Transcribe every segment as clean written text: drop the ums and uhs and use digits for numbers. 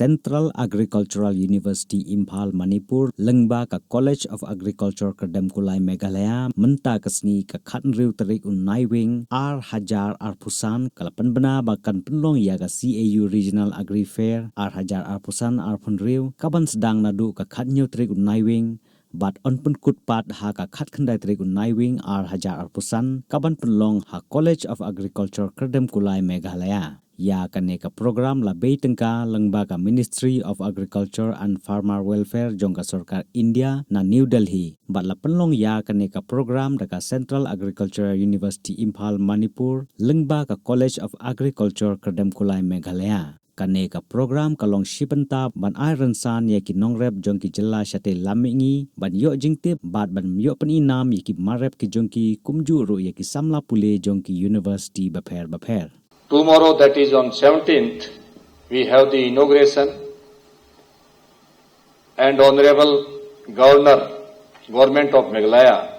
Central Agricultural University Imphal Manipur lengba ka College of Agriculture Kyrdemkulai Meghalaya menta kasni ka khatn riu tarik unai wing R1000 Arpusan kalapan bena bakan Pynlong ya ka CAU Regional Agri Fair R1000 Arpusan Arpun riu kaban sedang nadu ka khatnyo tarik unai wing bat on pun kut pat ha ka khat khandai tarik unai wing R1000 Arpusan kaban Pynlong ha College of Agriculture Kyrdemkulai Meghalaya ya kaneka program la beitengka lengba ka Ministry of Agriculture and Farmer Welfare jongka Sarkar India na New Delhi bat la Pynlong ya kaneka program daka Central Agricultural University Imphal Manipur lengba ka College of Agriculture Kyrdemkulai Meghalaya kaneka program kalong shipenta ban iron san ya ki nongrep jongki jela shate lamingi ban yo jingtip bat ban yo peninam ya ki marep ki jongki kumju ro ya ki samla pule jongki university baper. Tomorrow, that is on 17th, we have the inauguration and Honorable Governor, Government of Meghalaya,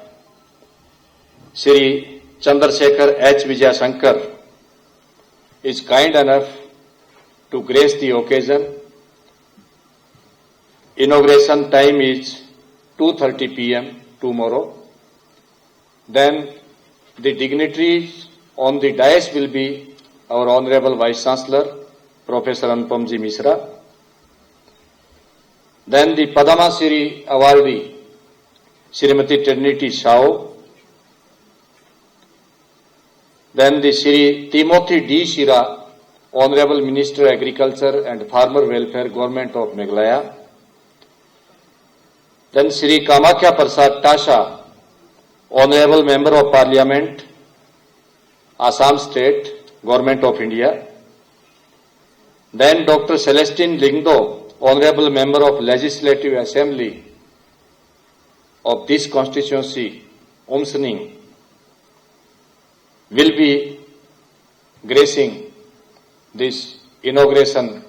Shri Chandrasekhar H. Vijayasankar is kind enough to grace the occasion. Inauguration time is 2:30 p.m. tomorrow. Then the dignitaries on the dais will be our Honorable Vice Chancellor, Professor Anupamji Mishra. Then the Padma Shri awardee, Srimati Trinity Shao. Then the Shri Timothy D. Shira, Honorable Minister Agriculture and Farmer Welfare, Government of Meghalaya. Then Shri Kamakhya Prasad Tasha, Honorable Member of Parliament, Assam State, Government of India. Then Dr. Celestine Lingdo, Honorable Member of Legislative Assembly of this constituency, Umsaning, will be gracing this inauguration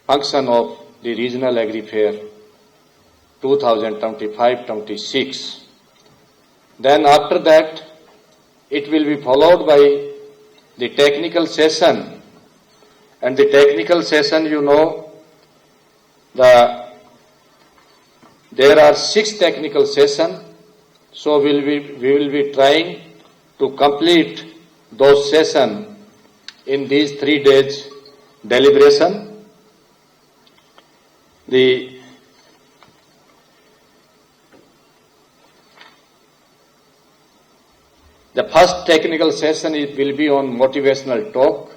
function of the Regional Agri Fair 2025-26. Then after that, it will be followed by the technical session, and the technical session, you know, there are 6 technical sessions, so we will be trying to complete those sessions in these 3 days deliberation. The first technical session will be on motivational talk,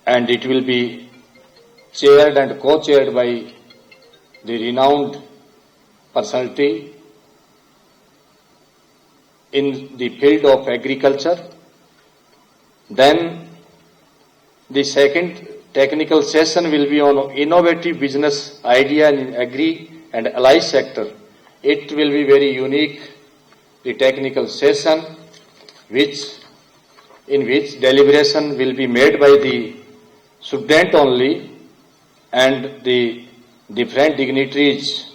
and it will be chaired and co-chaired by the renowned personality in the field of agriculture. Then the second technical session will be on innovative business idea in agri and allied sector. It will be very unique, the technical session, in which deliberation will be made by the student only, and the different dignitaries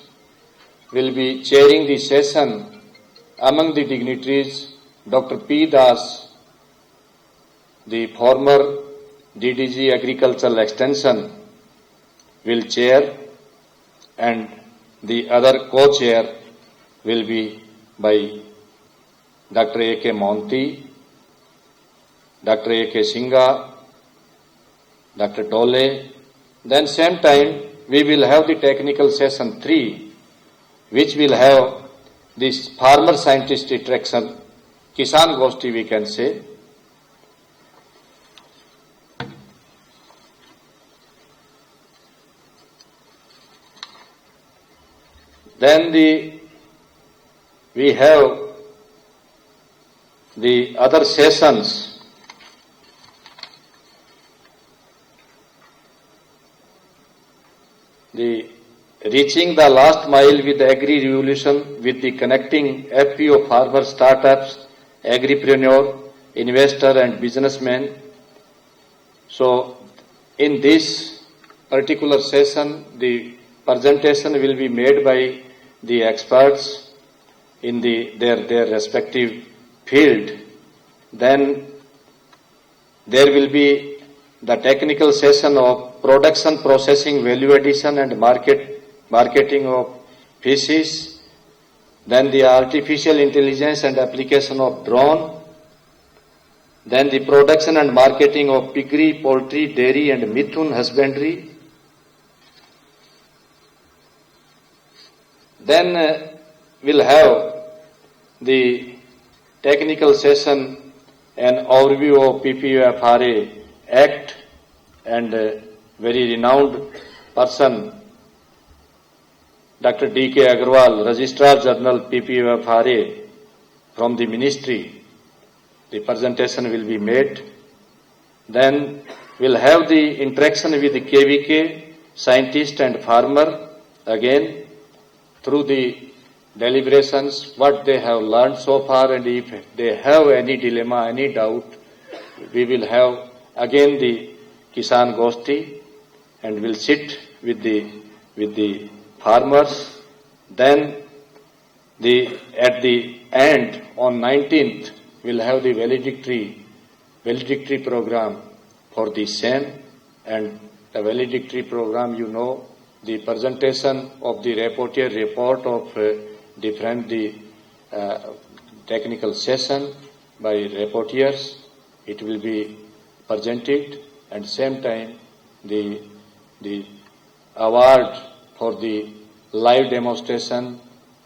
will be chairing the session. Among the dignitaries, Dr. P. Das, the former DDG Agricultural Extension, will chair, and the other co-chair will be by Dr. A.K. Monty, Dr. A.K. Singha, Dr. Dole. Then same time we will have the technical session 3, which will have this farmer scientist interaction, Kisan Goshti we can say. Then we have the other sessions. The reaching the last mile with the Agri Revolution, with the connecting FPO farmer startups, agripreneur, investor and businessmen. So in this particular session, the presentation will be made by the experts in their respective field. Then there will be the technical session of production, processing, value addition and marketing of fishes, then the artificial intelligence and application of drone, then the production and marketing of piggery, poultry, dairy and mithun husbandry. Then we'll have the technical session, an overview of PPUFRA Act, and very renowned person, Dr. D.K. Agarwal, Registrar General PPUFRA from the Ministry. The presentation will be made. Then we'll have the interaction with the KVK, scientist and farmer, again through the deliberations, what they have learned so far, and if they have any dilemma, any doubt, we will have again the Kisan Goshti and will sit with the farmers. Then at the end on 19th we'll have the valedictory program for the same, and the valedictory program, you know, the presentation of the rapporteur report of different technical session by rapporteurs. It will be presented, and same time the award for the live demonstration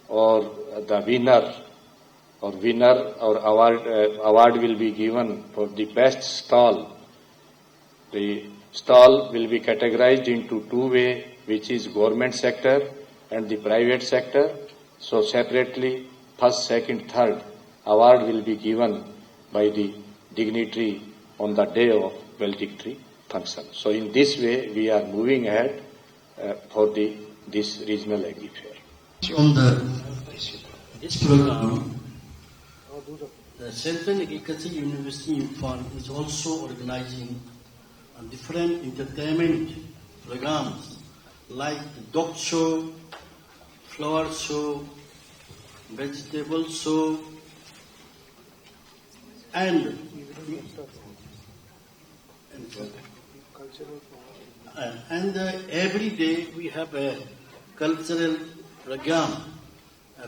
or the winner or award will be given for the best stall. The stall will be categorized into two ways, which is government sector and the private sector. So separately, first, second, third award will be given by the dignitary on the day of valedictory function. So in this way, we are moving ahead for this regional agri fair. On this program, the Central Agricultural University Imphal is also organizing different entertainment programs like the dog show, flower show, vegetable show, and every day we have a cultural program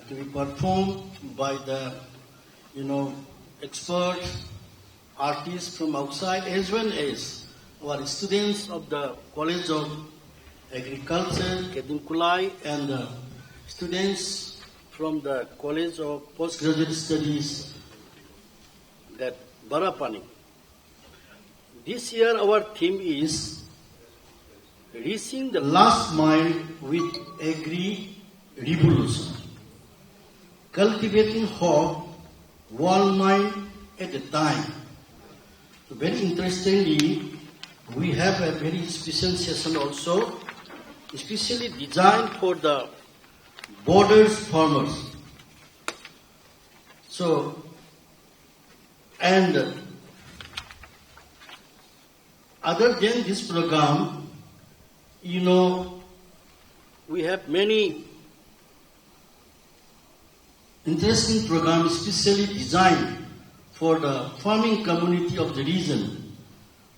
to be performed by the expert artists from outside, as well as our students of the College of Agriculture, Kyrdemkulai, and students from the College of Postgraduate Studies, that Barapani. This year our theme is reaching the last mile with Agri Revolution, cultivating hope, one mile at a time. So very interestingly, we have a very special session also, especially designed for the borders farmers. So, and other than this program, we have many interesting programs specially designed for the farming community of the region,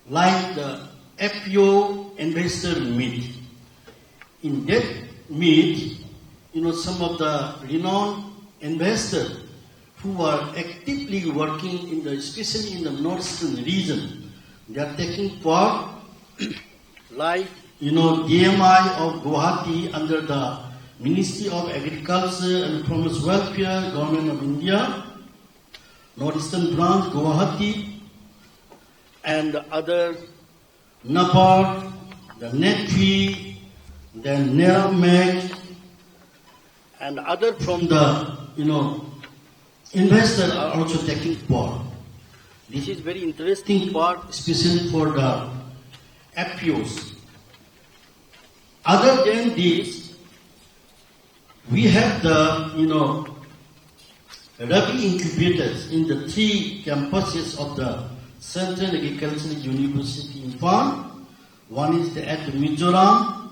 like the FPO Investor Meet. In that meet, some of the renowned investors who are actively working especially in the northeastern region, they are taking part, like DMI of Guwahati under the Ministry of Agriculture and Farmers Welfare, Government of India, Northeastern Branch, Guwahati, and other NAPAD, the NETFI, then NERAMEC, and other from the, investors are also taking part. This is very interesting part, especially for the FPOs. Other than this, we have the, Rabi incubators in the 3 campuses of the Central Agricultural University in Imphal. One is at the Mizoram,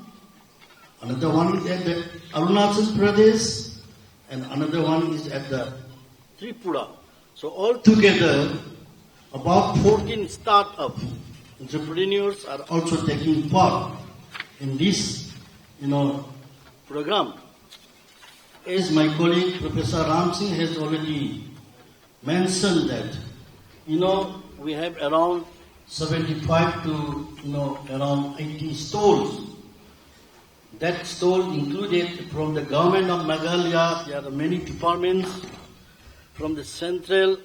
another one is at the Arunachal Pradesh, and another one is at the Tripura. So all together, about 14 startups entrepreneurs are also taking part in this, program. As my colleague Professor Ram Singh has already mentioned that, we have around 75 to, around 80 stalls. That stall included from the government of Meghalaya. There are many departments from the central,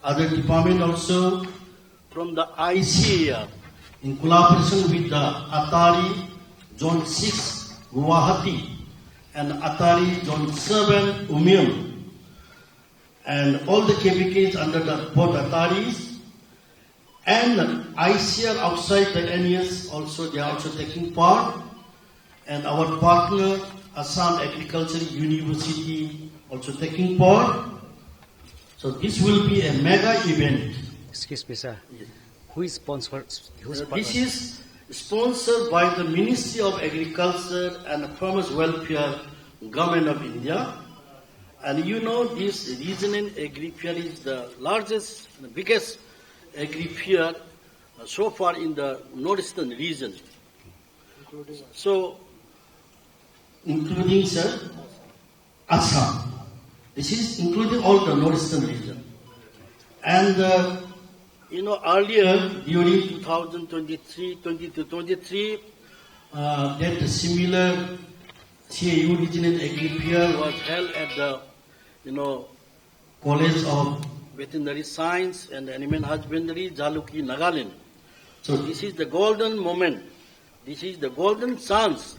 other department also, from the ICAR, in collaboration with the Atari Zone 6 Guwahati and Atari Zone 7 Umium, and all the KVKs under the both Ataris, and ICR outside the NES also, they are also taking part, and our partner Assam Agricultural University also taking part. So this will be a mega event. Excuse me, sir. Who is sponsored? This is sponsored by the Ministry of Agriculture and Farmers Welfare, Government of India. And this regional agri fair is the largest, the biggest agri fair so far in the northeastern region. Including, sir, Assam. This is including all the northeastern region. And earlier during 2023, that similar CAU regional agri fair was held at the College of Veterinary Science and Animal Husbandry, Jaluki, Nagaland. So this is the golden moment. This is the golden chance,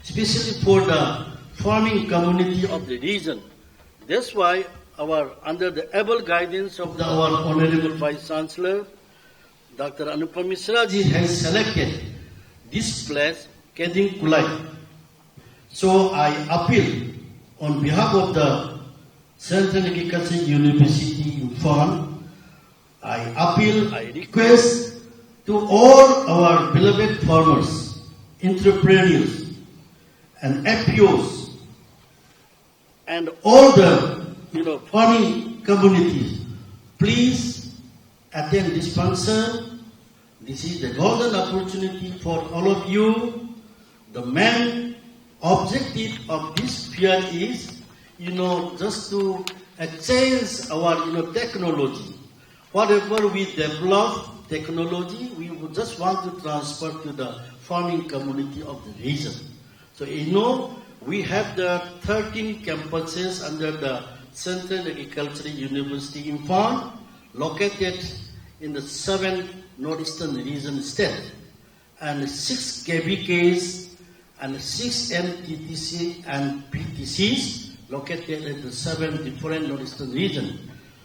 especially for the farming community of the region. That's why under the able guidance of our Honorable Vice Chancellor, Dr. Anupam Misra ji has selected this place, Kyrdemkulai. So I appeal on behalf of the Central Agriculture University Imphal, I request to all our beloved farmers, entrepreneurs, and FPOs, and all the farming communities, please attend this function. This is the golden opportunity for all of you. The main objective of this fair is, just to exchange our, technology. Whatever we develop technology, we would just want to transfer to the farming community of the region. So, we have the 13 campuses under the Central Agricultural University Imphal, located in the 7 northeastern region states, and 6 KVKs and 6 MTTC and PTCs located in the 7 different northeastern regions.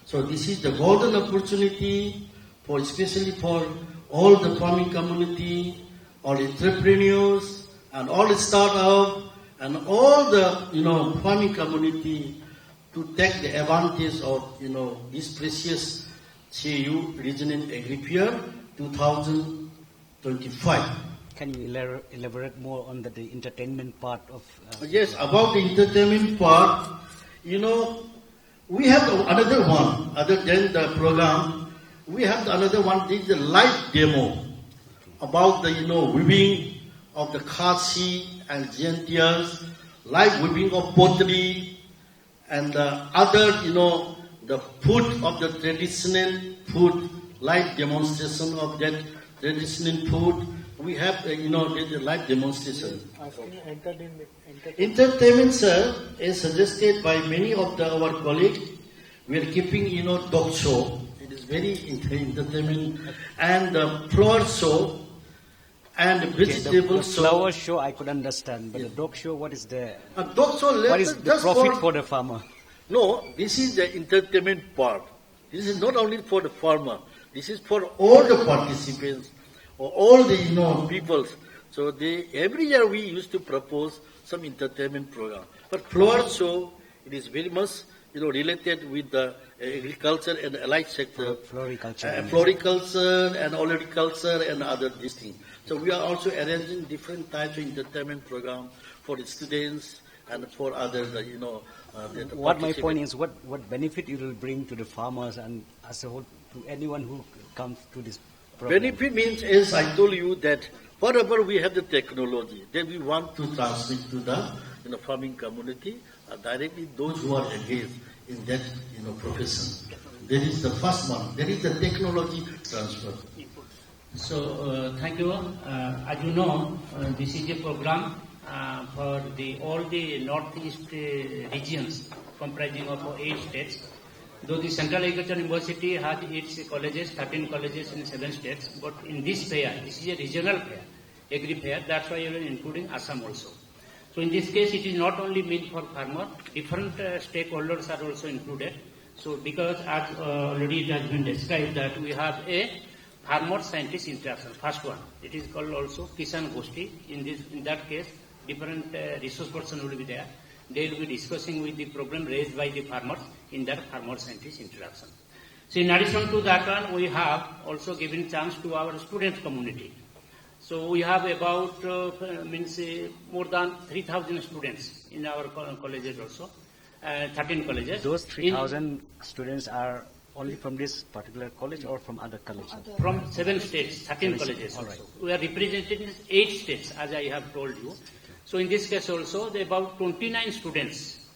So this is the golden opportunity especially for all the farming community, all entrepreneurs, and all the startups, and all the farming community to take the advantage of this precious CAU Regional Agri Fair 2025. Can you elaborate more on the entertainment part of? Yes, about the entertainment part, we have another one other than the program. We have another one. This is the live demo about the weaving of the khasi and gentians, live weaving of pottery, and other the food of the traditional food, live demonstration of that traditional food. We have the live demonstration. Entertainment, sir, is suggested by many of our colleagues. We are keeping dog show. It is very entertainment, and flower show, and vegetable the show. Flower show I could understand, but the dog show, what is the? Dog show. What is the profit for the farmer? No, this is the entertainment part. This is not only for the farmer. This is for all the participants, or all the people. So every year we used to propose some entertainment program. But flower show, it is very much related with the agriculture and allied sector, floriculture and horticulture and other these things. So we are also arranging different types of entertainment program for the students and for others. What my point is, what benefit it will bring to the farmers and as a whole to anyone who comes to this Benefit means, as I told you, that whatever we have the technology, then we want to transmit to the farming community directly those who are engaged in that profession. That is the first one. That is the technology transfer. So thank you. As you know, this is a program for all the northeast regions comprising of 8 states. Though the Central Agricultural University has its colleges, 13 colleges in 7 states, but in this fair, this is a regional fair, agri fair, that's why you are including Assam also. So in this case, it is not only meant for farmers, different stakeholders are also included. So because as already it has been described that we have a farmer-scientist interaction, first one. It is called also Kisan Goshti. In that case, different resource person will be there. They will be discussing with the problem raised by the farmers in that farmer-scientist interaction. So in addition to that one, we have also given chance to our student community. So we have about more than 3,000 students in our colleges also, 13 colleges. Those 3,000 students are only from this particular college or from other colleges? From 7 states, 13 colleges also. Right. We are representing 8 states, as I have told you. So in this case also, there are about 29 students.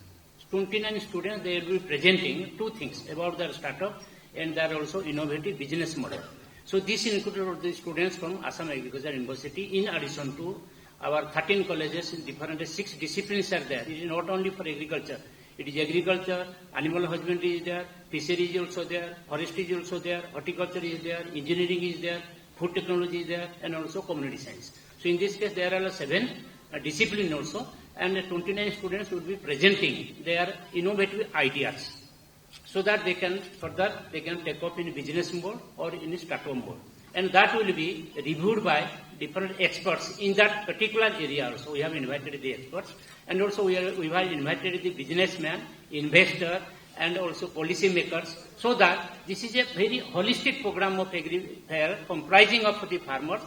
29 students, they will be presenting 2 things about their startup and their also innovative business model. So this included the students from Assam Agricultural University in addition to our 13 colleges in different 6 disciplines are there. It is not only for agriculture. It is agriculture, animal husbandry is there, fishery is also there, forestry is also there, horticulture is there, engineering is there, food technology is there, and also community science. So in this case, there are 7 disciplines also, and 29 students will be presenting their innovative ideas, so that they can further take up in business mode or in startup mode, and that will be reviewed by different experts in that particular area. Also, we have invited the experts, and also we have invited the businessman, investor, and also policy makers, so that this is a very holistic program of Agri Fair comprising of the farmers,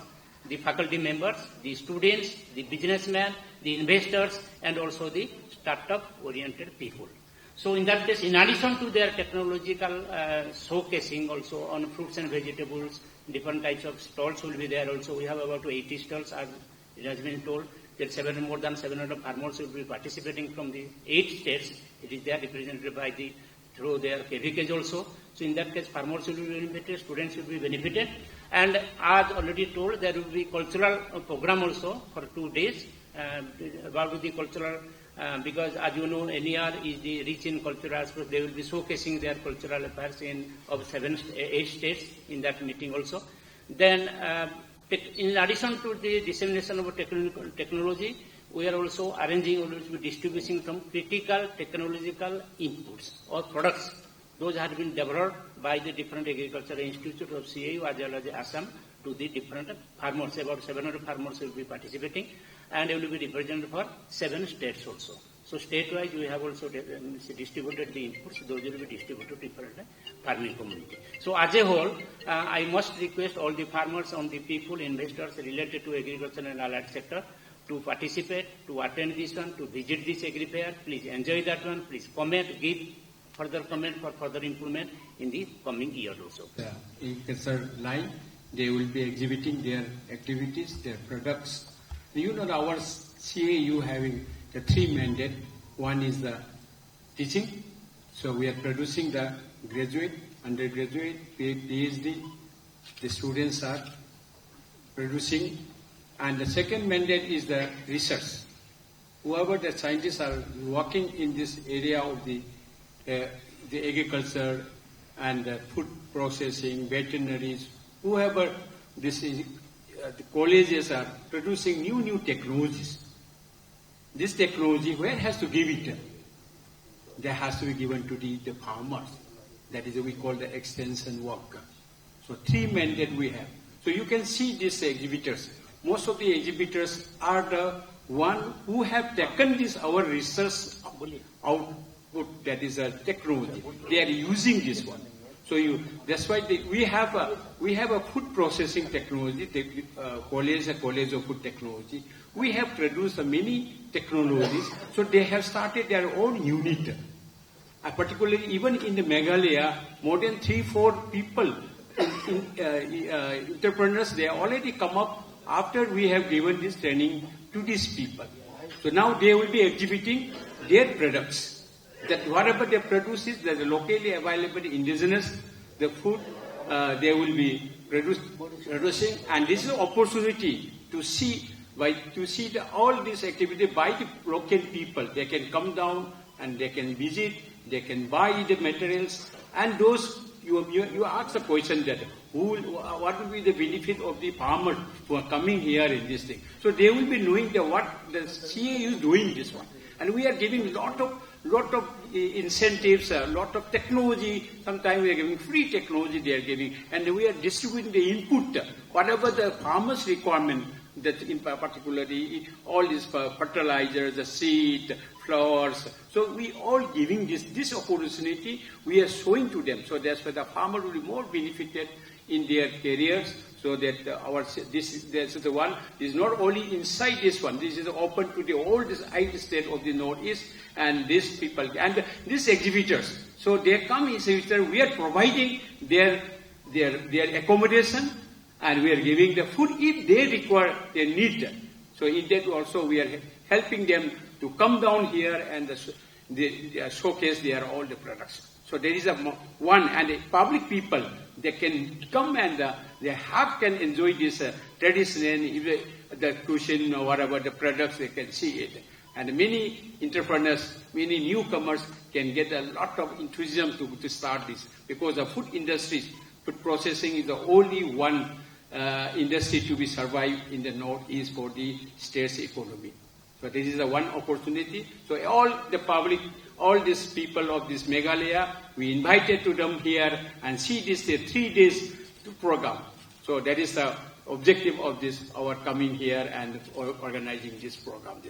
the faculty members, the students, the businessmen, the investors, and also the startup-oriented people. So in that case, in addition to their technological showcasing also on fruits and vegetables, different types of stalls will be there also. We have about 80 stalls, as it has been told. That more than 700 farmers will be participating from the 8 states. It is there represented by through their KVKs also. So in that case, farmers will be benefited, students will be benefited. And as already told, there will be cultural program also for 2 days about the cultural, because as you know, NER is the rich in cultural aspects. They will be showcasing their cultural affairs of 8 states in that meeting also. Then, in addition to the dissemination of technology, we are also arranging, always be distributing some critical technological inputs or products. Those have been developed by the different agricultural institutes of CAU as well as Assam to the different farmers. About 700 farmers will be participating, and they will be represented for 7 states also. So state-wise, we have also distributed the inputs. Those will be distributed to different farming community. So as a whole, I must request all the farmers and the people, investors related to agriculture and allied sector to participate, to attend this one, to visit this agri fair. Please enjoy that one. Please comment, give further comment for further improvement in the coming year also. The agriculture line, they will be exhibiting their activities, their products. You know, our CAU having the 3 mandates. One is the teaching. So we are producing the graduate, undergraduate, PhD. The students are producing. And the second mandate is the research. Whoever the scientists are working in this area of the agriculture and the food processing, veterinaries, whoever this is, the colleges are producing new technologies. This technology, where has to give it? That has to be given to the farmers. That is what we call the extension worker. So 3 mandates we have. So you can see these exhibitors. Most of the exhibitors are the one who have taken this our research output, that is a technology. They are using this one. So that's why we have a food processing technology, college of food technology. We have produced many technologies. So they have started their own unit. Particularly even in the Meghalaya, more than 3-4 people entrepreneurs, they already come up after we have given this training to these people. So now they will be exhibiting their products. That whatever they produce is that the locally available indigenous, the food they will be producing, and this is an opportunity to see all this activity by the local people. They can come down and they can visit, they can buy the materials, and those you ask the question that what will be the benefit of the farmers who are coming here in this thing. So they will be knowing what the CAU is doing this one, and we are giving lot of incentives, a lot of technology. Sometimes we are giving free technology they are giving, and we are distributing the input, whatever the farmers' requirement, that in particularly all these fertilizers, the seed, flowers. So we all giving this opportunity, we are showing to them. So that's why the farmer will be more benefited in their careers. So that this is the one is not only inside this one. This is open to the all this 8 state of the Northeast, and these people and these exhibitors. So they come exhibitor. We are providing their accommodation, and we are giving the food if they require, they need them. So in that also we are helping them to come down here and they showcase their all the products. So there is one, and the public people, they can come and they can enjoy this traditional, the cuisine or whatever the products, they can see it. And many entrepreneurs, many newcomers can get a lot of enthusiasm to start this, because the food industry, food processing is the only one industry to be survived in the Northeast for the state's economy. So this is the one opportunity. So all the public, all these people of this Meghalaya, we invited to them here and see this 3 days program. So that is the objective of this, our coming here and organizing this program.